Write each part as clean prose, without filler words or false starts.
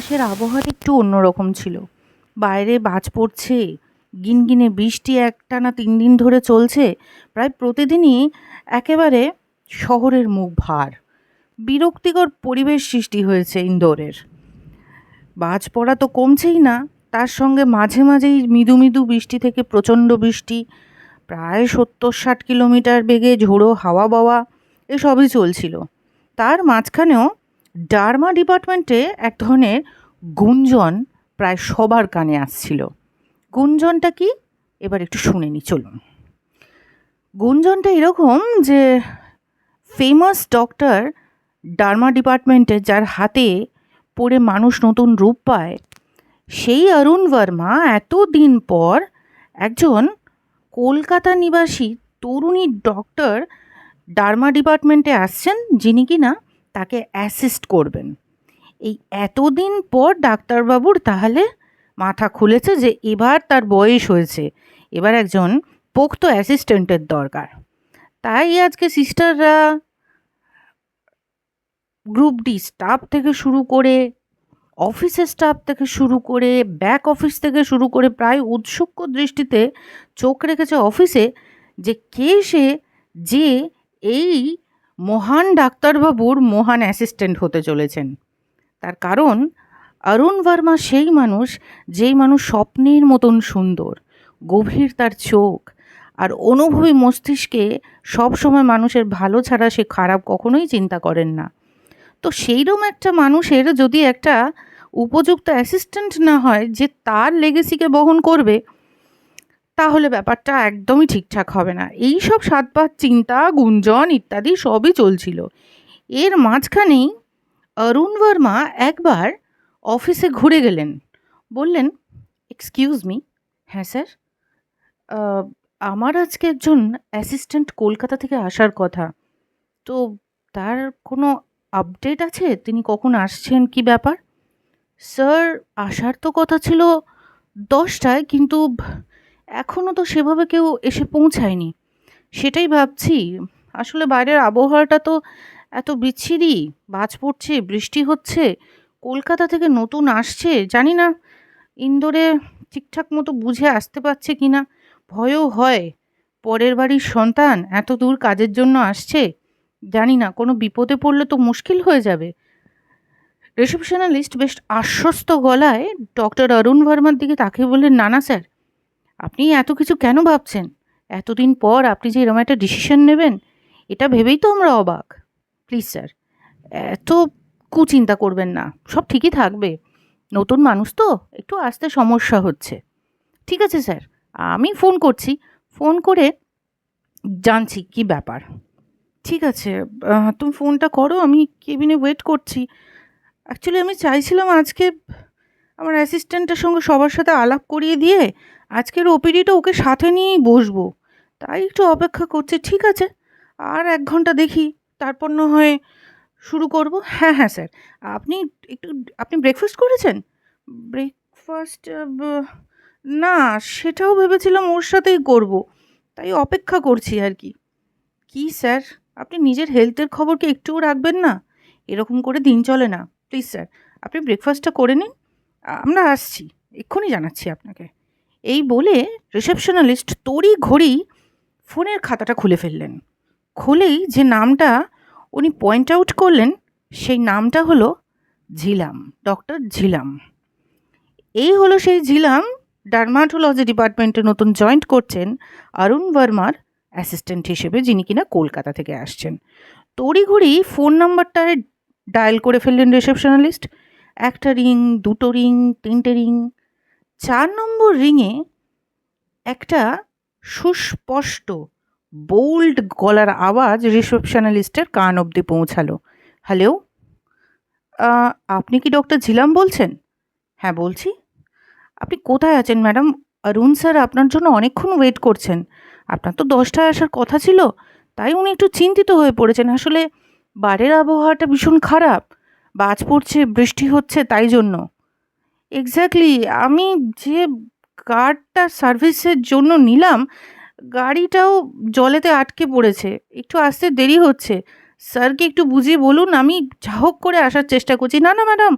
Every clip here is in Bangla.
দেশের আবহাওয়াটা একটু অন্যরকম ছিল। বাইরে বাজ পড়ছে, গিনগিনে বৃষ্টি একটানা ৩ দিন ধরে চলছে। প্রায় প্রতিদিনই একেবারে শহরের মুখ ভার। বিরক্তিকর পরিবেশ সৃষ্টি হয়েছে ইন্দোরের। বাজ পড়া তো কমছেই না, তার সঙ্গে মাঝে মাঝেই মৃদু মৃদু বৃষ্টি থেকে প্রচণ্ড বৃষ্টি, প্রায় ৭০-৬০ কিলোমিটার বেগে ঝোড়ো হাওয়া বাওয়া এসবই চলছিল। তার মাঝখানেও ডার্মা ডিপার্টমেন্টে এক ধরনের গুঞ্জন প্রায় সবার কানে আসছিল। গুঞ্জনটা কি, এবার একটু শুনে নি চলুন। গুঞ্জনটা এরকম যে ফেমাস ডক্টর ডার্মা ডিপার্টমেন্টে যার হাতে পড়ে মানুষ নতুন রূপ পায়, সেই অরুণ ভার্মা এতদিন পর একজন কলকাতা নিবাসী তরুণী ডক্টর ডার্মা ডিপার্টমেন্টে আসছেন, যিনি কিনা তাকে অ্যাসিস্ট করবেন। এই এতদিন পর ডাক্তারবাবুর তাহলে মাথা খুলেছে যে এবার তার বয়স হয়েছে, এবার একজন পোক্ত অ্যাসিস্ট্যান্টের দরকার। তাই আজকে সিস্টাররা গ্রুপ ডি স্টাফ থেকে শুরু করে, অফিসের স্টাফ থেকে শুরু করে, ব্যাক অফিস থেকে শুরু করে প্রায় উৎসুক দৃষ্টিতে চোখ রেখেছে অফিসে যে কে সে, যে এই মহান ডাক্তারবাবুর মহান অ্যাসিস্ট্যান্ট হতে চলেছেন। তার কারণ অরুণ ভার্মা সেই মানুষ, যেই মানুষ স্বপ্নের মতন সুন্দর, গভীর তার চোখ, আর অনুভবী মস্তিষ্কে সবসময় মানুষের ভালো ছাড়া সে খারাপ কখনোই চিন্তা করেন না। তো সেইরকম একটা মানুষের যদি একটা উপযুক্ত অ্যাসিস্ট্যান্ট না হয় যে তার লেগেসিকে বহন করবে, তাহলে ব্যাপারটা একদমই ঠিকঠাক হবে না। এই সব সাতপাত চিন্তা, গুঞ্জন ইত্যাদি সবই চলছিল। এর মাঝখানেই অরুণ ভার্মা একবার অফিসে ঘুরে গেলেন, বললেন, এক্সকিউজ মি। হ্যাঁ স্যার, আহ, আমার আজকে একজন অ্যাসিস্ট্যান্ট কলকাতা থেকে আসার কথা, তো তার কোনো আপডেট আছে? তিনি কখন আসছেন, কি ব্যাপার? স্যার, আসার তো কথা ছিল 10টায়, কিন্তু এখনও তো সেভাবে কেউ এসে পৌঁছায়নি। সেটাই ভাবছি, আসলে বাইরের আবহাওয়াটা তো এত বিচ্ছিরি, বাজ পড়ছে, বৃষ্টি হচ্ছে, কলকাতা থেকে নতুন আসছে, জানি না ইন্দোরে ঠিকঠাক মতো বুঝে আসতে পারছে কি না। ভয়ও হয়, পরের বাড়ির সন্তান এত দূর কাজের জন্য আসছে, জানি না কোনো বিপদে পড়লে তো মুশকিল হয়ে যাবে। রিসেপশনালিস্ট বেশ আশ্বস্ত গলায় ডক্টর অরুণ ভার্মার দিকে তাকিয়ে বললেন, না না স্যার, আপনি এত কিছু কেন ভাবছেন? এতদিন পর আপনি যে এরকম একটা ডিসিশন নেবেন, এটা ভেবেই তো আমরা অবাক। প্লিজ স্যার, এত কুচিন্তা করবেন না, সব ঠিকই থাকবে। নতুন মানুষ তো, একটু আসতে সমস্যা হচ্ছে। ঠিক আছে স্যার, আমি ফোন করছি, ফোন করে জানছি কি ব্যাপার। ঠিক আছে, তুমি ফোনটা করো, আমি কেবিনে ওয়েট করছি। অ্যাকচুয়ালি আমি চাইছিলাম আজকে আমার অ্যাসিস্ট্যান্টের সঙ্গে সবার সাথে আলাপ করিয়ে দিয়ে আজকের ওপিডিটা ওকে সাথে নিয়েই বসবো, তাই একটু অপেক্ষা করছি। ঠিক আছে, আর 1 ঘন্টা দেখি, তারপর না হয় শুরু করব। হ্যাঁ হ্যাঁ স্যার, আপনি একটু, আপনি ব্রেকফাস্ট করেছেন? ব্রেকফাস্ট না, সেটাও ভেবেছিলাম ওর সাথেই করব, তাই অপেক্ষা করছি আর কি। কি স্যার, আপনি নিজের হেলথের খবর কি একটুও রাখবেন না? এরকম করে দিন চলে না। প্লিজ স্যার, আপনি ব্রেকফাস্টটা করে নিন, আমরা আসছি, এক্ষুনি জানাচ্ছি আপনাকে। এই বলে রিসেপশনালিস্ট তড়ি ঘড়ি ফোনের খাতাটা খুলে ফেললেন। খুলেই যে নামটা উনি পয়েন্ট আউট করলেন, সেই নামটা হলো ঝিলাম, ডক্টর ঝিলাম। এই হলো সেই ঝিলাম, ডার্মাটোলজি ডিপার্টমেন্টে নতুন জয়েন্ট করছেন অরুণ ভার্মার অ্যাসিস্ট্যান্ট হিসেবে, যিনি কিনা কলকাতা থেকে আসছেন। তড়িঘড়ি ফোন নাম্বারটা ডায়াল করে ফেললেন রিসেপশনালিস্ট। একটা রিং, দুটো রিং, তিনটে রিং, 4 নম্বর রিংয়ে একটা সুস্পষ্ট বোল্ড গলার আওয়াজ রিসেপশনালিস্টের কান অবধি পৌঁছালো। হ্যালো, আপনি কি ডক্টর ঝিলাম বলছেন? হ্যাঁ বলছি। আপনি কোথায় আছেন ম্যাডাম? অরুণ স্যার আপনার জন্য অনেকক্ষণ ওয়েট করছেন। আপনার তো 10টায় আসার কথা ছিল, তাই উনি একটু চিন্তিত হয়ে পড়েছেন। আসলে বাইরের আবহাওয়াটা ভীষণ খারাপ, বাজ পড়ছে, বৃষ্টি হচ্ছে, তাই জন্য। এক্স্যাক্টলি, আমি যে কারটা সার্ভিসের জন্য নিলাম, গাড়িটাও জলেতে আটকে পড়েছে, একটু আসতে দেরি হচ্ছে। স্যারকে একটু বুঝিয়ে বলুন, আমি যা হোক করে আসার চেষ্টা করছি। না না ম্যাডাম,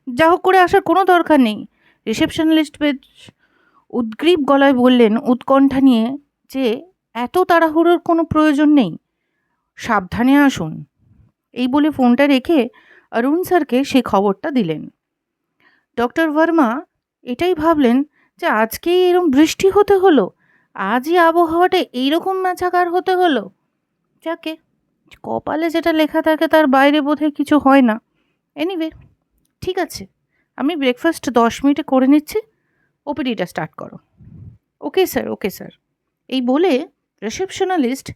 যা হোক করে আসার কোনো দরকার নেই। রিসেপশনালিস্ট বেশ উদ্গ্রীব গলায় বললেন উৎকণ্ঠা নিয়ে যে এত তাড়াহুড়োর কোনো প্রয়োজন নেই, সাবধানে আসুন। এই বলে ফোনটা রেখে অরুণ স্যারকে সে খবরটা দিলেন। ডক্টর ভার্মা এটাই ভাবলেন যে আজকেই এরকম বৃষ্টি হতে হলো, আজই আবহাওয়াটা এইরকম ম্যাচাকার হতে হলো। যাকে, কপালে যেটা লেখা থাকে তার বাইরে বোধহয় কিছু হয় না। এনিওয়ে, ঠিক আছে, আমি ব্রেকফাস্ট 10 মিনিটে করে নিচ্ছি, ওপিডিটা স্টার্ট করো। Okay sir, okay sir. এই বলে রিসেপশনালিস্ট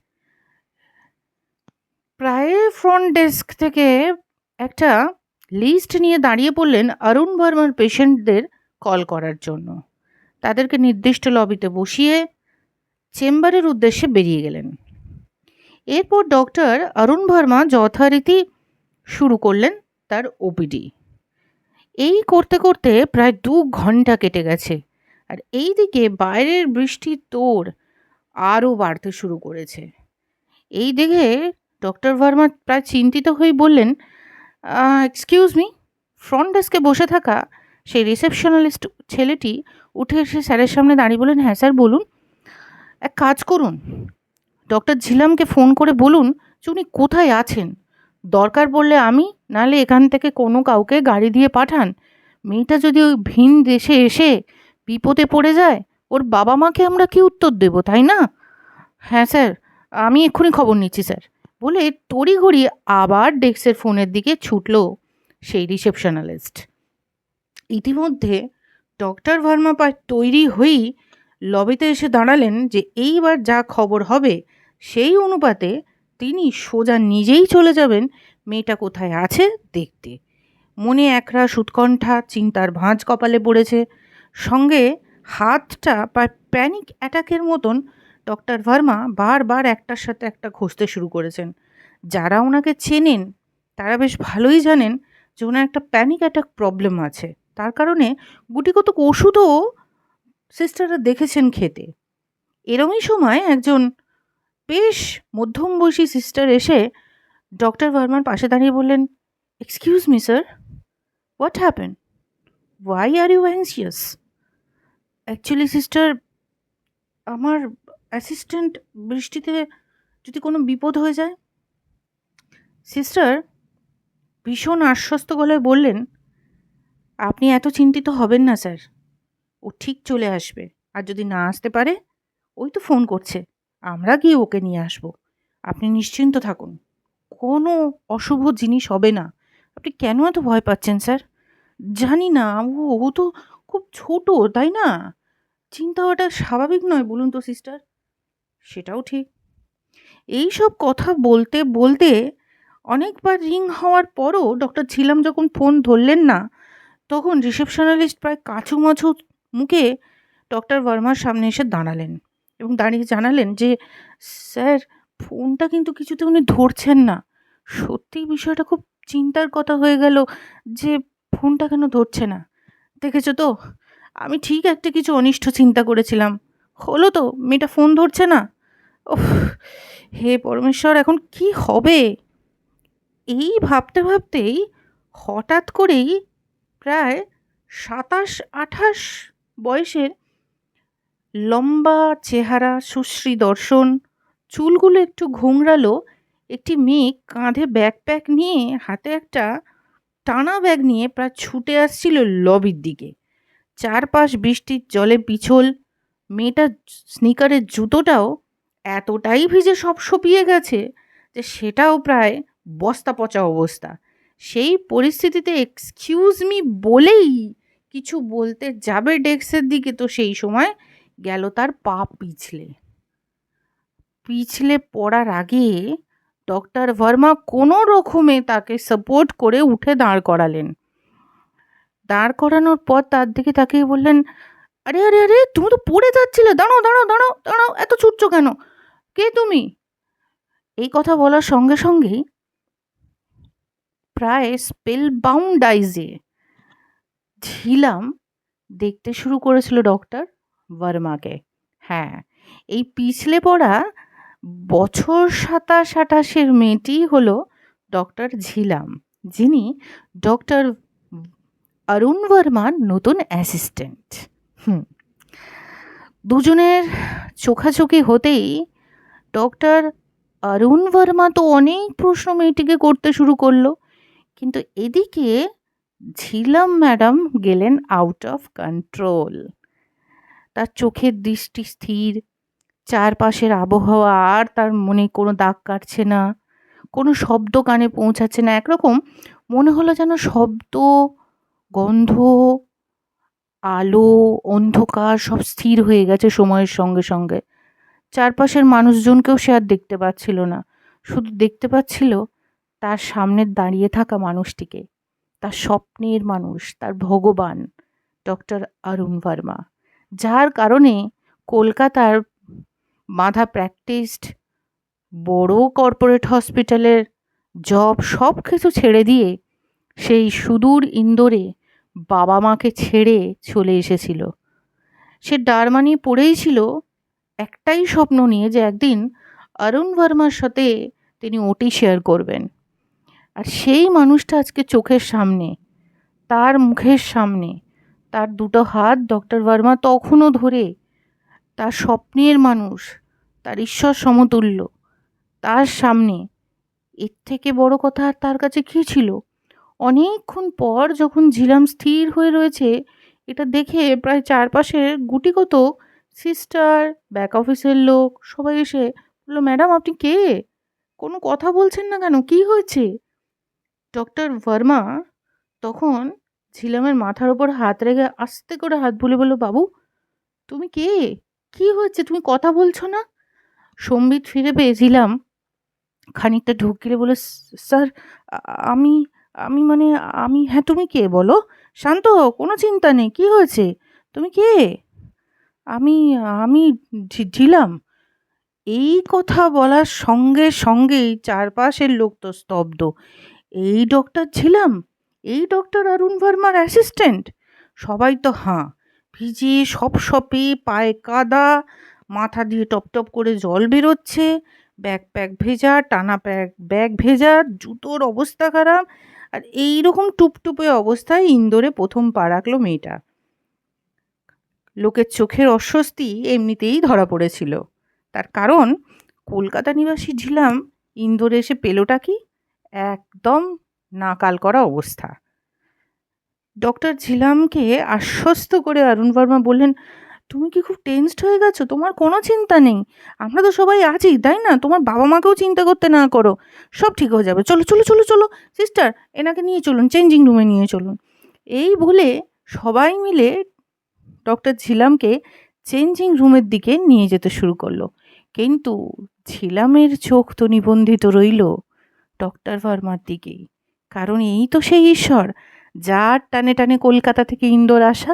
প্রায় ফ্রন্ট ডেস্ক থেকে একটা লিস্ট নিয়ে দাঁড়িয়ে পড়লেন অরুণ ভার্মার পেশেন্টদের কল করার জন্য। তাদেরকে নির্দিষ্ট লবিতে বসিয়ে চেম্বারের উদ্দেশ্যে বেরিয়ে গেলেন। এরপর ডক্টর অরুণ ভার্মা যথারীতি শুরু করলেন তার ওপিডি। এই করতে করতে প্রায় 2 ঘন্টা কেটে গেছে, আর এই দিকে বাইরের বৃষ্টির তোড় আরও বাড়তে শুরু করেছে। এই দেখে ডক্টর ভার্মা প্রায় চিন্তিত হয়ে বললেন, এক্সকিউজ মি। ফ্রন্ট ডেস্কে বসে থাকা সেই রিসেপশনালিস্ট ছেলেটি উঠে এসে স্যারের সামনে দাঁড়িয়ে বললেন, হ্যাঁ স্যার বলুন। এক কাজ করুন, ডক্টর ঝিলামকে ফোন করে বলুন যে উনি কোথায় আছেন। দরকার পড়লে আমি, নাহলে এখান থেকে কোনো কাউকে গাড়ি দিয়ে পাঠান। মেয়েটা যদি ওই ভিন দেশে এসে বিপদে পড়ে যায়, ওর বাবা মাকে আমরা কি উত্তর দেবো, তাই না? হ্যাঁ স্যার, আমি এক্ষুনি খবর নিচ্ছি স্যার, বলে তড়িঘড়ি আবার ডেস্কের ফোনের দিকে ছুটল সেই রিসেপশনালিস্ট। ইতিমধ্যে ডক্টর ভার্মা প্রায় তৈরি হয়েই লবিতে এসে দাঁড়ালেন যে এইবার যা খবর হবে সেই অনুপাতে তিনি সোজা নিজেই চলে যাবেন মেয়েটা কোথায় আছে দেখতে। মনে একরাশ উৎকণ্ঠা, চিন্তার ভাঁজ কপালে পড়েছে। সঙ্গে হাতটা প্রায় প্যানিক অ্যাটাকের মতন ডক্টর ভার্মা বারবার একটার সাথে একটা ঘষতে শুরু করেছেন। যারা ওনাকে চেনেন তারা বেশ ভালোই জানেন যে ওনার একটা প্যানিক অ্যাটাক প্রবলেম আছে। তার কারণে গুটিকতক ওষুধও সিস্টাররা দেখেছেন খেতে। এরমই সময় একজন বেশ মধ্যম বয়সী সিস্টার এসে ডক্টর ভার্মার পাশে দাঁড়িয়ে বললেন, excuse me sir, what happen? Why are you anxious? Actually sister, আমার অ্যাসিস্ট্যান্ট বৃষ্টিতে যদি কোনো বিপদ হয়ে যায়। সিস্টার ভীষণ আশ্বস্ত গলায় বললেন, আপনি এত চিন্তিত হবেন না স্যার, ও ঠিক চলে আসবে। আর যদি না আসতে পারে, ওই তো ফোন করছে, আমরা গিয়ে ওকে নিয়ে আসবো। আপনি নিশ্চিন্ত থাকুন, কোনো অশুভ জিনিস হবে না। আপনি কেন এত ভয় পাচ্ছেন স্যার? জানি না, ও তো খুব ছোট, তাই না? চিন্তা হওয়াটা স্বাভাবিক নয়, বলুন তো সিস্টার। সেটাও ঠিক। এই সব কথা বলতে বলতে অনেকবার রিং হওয়ার পরও ডক্টর ঝিলাম যখন ফোন ধরলেন না, তখন রিসেপশনালিস্ট প্রায় কাঁচুমাচু মুখে ডক্টর ভার্মার সামনে এসে দাঁড়ালেন এবং দাঁড়িয়ে জানালেন যে, স্যার, ফোনটা কিন্তু কিছুতে উনি ধরছেন না। সত্যিই বিষয়টা খুব চিন্তার কথা হয়ে গেল যে ফোনটা কেন ধরছে না। দেখেছো তো, আমি ঠিক একটা কিছু অনিষ্ট চিন্তা করেছিলাম, হলো তো, মেয়েটা ফোন ধরছে না। ওহ, হে পরমেশ্বর, এখন কি হবে? এই ভাবতে ভাবতেই হঠাৎ করেই প্রায় 27-28 বয়সের লম্বা চেহারা, সুশ্রী দর্শন, চুলগুলো একটু ঘুংরালো একটি মেয়ে কাঁধে ব্যাকপ্যাক নিয়ে, হাতে একটা টানা ব্যাগ নিয়ে প্রায় ছুটে আসছিল লবির দিকে। চারপাশ বৃষ্টির জলে পিছল, মেয়েটার স্নিকারের জুতোটাও এতটাই ভিজে সব সপিয়ে গেছে যে সেটাও প্রায় বস্তা পচা অবস্থা। সেই পরিস্থিতিতে এক্সকিউজ মি বলেই কিছু বলতে যাবে ডেস্কের দিকে, তো সেই সময় গেল তার পা পিছলে। পিছলে পড়ার আগে ডক্টর ভার্মা কোনো রকমে তাকে সাপোর্ট করে উঠে দাঁড় করালেন। দাঁড় করানোর পর তার দিকে তাকিয়ে বললেন, আরে আরে আরে, তুমি তো পড়ে যাচ্ছিলে, দাঁড়াও দাঁড়াও দাঁড়াও দাঁড়াও, এত ছুটছো কেন? কে তুমি? এই কথা বলার সঙ্গে সঙ্গেই প্রায় স্পেল বাউন্ড আইজে ঝিলাম দেখতে শুরু করেছিল ডক্টর ভার্মাকে। হ্যাঁ, এই পিছলে পড়া বছর 27-28-এর মেয়েটি হলো ডক্টর ঝিলাম, যিনি ডক্টর অরুণ ভার্মার নতুন অ্যাসিস্ট্যান্ট। হুম দুজনের চোখাচোখি হতেই ডক্টর অরুণ ভার্মা তো অনেক প্রশ্ন মেয়েটিকে করতে শুরু করলো, কিন্তু এদিকে ঝিলাম ম্যাডাম গেলেন আউট অফ কন্ট্রোল। তার চোখের দৃষ্টি স্থির, চারপাশের আবহাওয়া আর তার মনে কোনো দাগ কাটছে না, কোনো শব্দ কানে পৌঁছাচ্ছে না। একরকম মনে হলো যেন শব্দ, গন্ধ, আলো, অন্ধকার সব স্থির হয়ে গেছে সময়ের সঙ্গে সঙ্গে। চারপাশের মানুষজনকেও সে আর দেখতে পাচ্ছিল না, শুধু দেখতে পাচ্ছিল তার সামনে দাঁড়িয়ে থাকা মানুষটিকে, তার স্বপ্নের মানুষ, তার ভগবান, ডক্টর অরুণ ভার্মা, যার কারণে কলকাতার বাঁধা প্র্যাকটিসড বড় কর্পোরেট হসপিটালের জব সব কিছু ছেড়ে দিয়ে সেই সুদূর ইন্দোরে বাবা মাকে ছেড়ে চলে এসেছিল। সে ডারমানি পড়েই ছিল একটাই স্বপ্ন নিয়ে যে একদিন অরুণ ভার্মার সাথে তিনি ওটি শেয়ার করবেন। আর সেই মানুষটা আজকে চোখের সামনে, তার মুখের সামনে, তার দুটো হাত ডক্টর ভার্মা তখনও ধরে, তার স্বপ্নের মানুষ, তার ঈশ্বর সমতুল্য, তার সামনে। এর থেকে বড় কথা আর তার কাছে কী ছিল? অনেকক্ষণ পর যখন ঝিলাম স্থির হয়ে রয়েছে এটা দেখে প্রায় চারপাশের গুটিকত সিস্টার, ব্যাক অফিসের লোক সবাই এসে বললো, ম্যাডাম আপনি কে? কোনো কথা বলছেন না কেন? কী হয়েছে? ডক্টর ভার্মা তখন ঝিলামের মাথার ওপর হাত রেখে আস্তে করে হাত বুলিয়ে বলল, বাবু তুমি কে? কী হয়েছে? তুমি কথা বলছো না? সম্বিত ফিরে পেয়ে ঝিলাম খানিকটা ঢোক গিলে বলে, স্যার আমি আমি মানে আমি হ্যাঁ তুমি কে বলো? শান্ত হও, কোনো চিন্তা নেই, কী হয়েছে? তুমি কে? আমি আমি ঝিলাম। এই কথা বলার সঙ্গে সঙ্গেই চারপাশের লোক তো স্তব্ধ। এই ডক্টর ঝিলাম, এই ডক্টর অরুণ ভার্মার অ্যাসিস্ট্যান্ট? সবাই তো হাঁ, ভিজে সপসপে, পায়ে কাদা, মাথা দিয়ে টপ টপ করে জল বেরোচ্ছে, ব্যাগ ভেজা, টানা ব্যাগ ভেজা, জুতোর অবস্থা খারাপ। আর এই রকম টুপটুপে অবস্থায় ইন্দোরে প্রথম পা রাখলো মেয়েটা। লোকের চোখের অস্বস্তি এমনিতেই ধরা পড়েছিল, তার কারণ কলকাতা নিবাসী ঝিলাম ইন্দোরে এসে পেলোটা কি? একদম নাকাল করা অবস্থা। ডক্টর ঝিলামকে আশ্বস্ত করে অরুণ ভার্মা বললেন, তুমি কি খুব টেনসড হয়ে গেছো? তোমার কোনো চিন্তা নেই, আমরা তো সবাই আছি, তাই না? তোমার বাবা মাকেও চিন্তা করতে না করো, সব ঠিক হয়ে যাবে। চলো চলো চলো চলো সিস্টার, এনাকে নিয়ে চলুন, চেঞ্জিং রুমে নিয়ে চলুন। এই বলে সবাই মিলে ডক্টর ঝিলামকে চেঞ্জিং রুমের দিকে নিয়ে যেতে শুরু করলো। কিন্তু ঝিলামের চোখ তো নিবন্ধিত রইল ডক্টর ভার্মার দিকেই, কারণ এই তো সেই ঈশ্বর যার টানে টানে কলকাতা থেকে ইন্দোর আসা।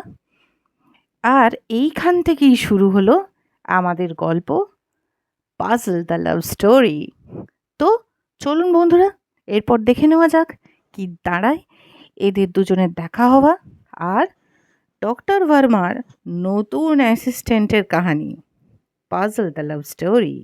আর এইখান থেকেই শুরু হলো আমাদের গল্প, পাজল দ্য লাভ স্টোরি। তো চলুন বন্ধুরা, এরপর দেখে নেওয়া যাক কি দাঁড়ায় এদের দুজনের দেখা হওয়া আর ডক্টর ভার্মার নতুন অ্যাসিস্ট্যান্টের কাহিনী, পাজল দ্য লাভ স্টোরি।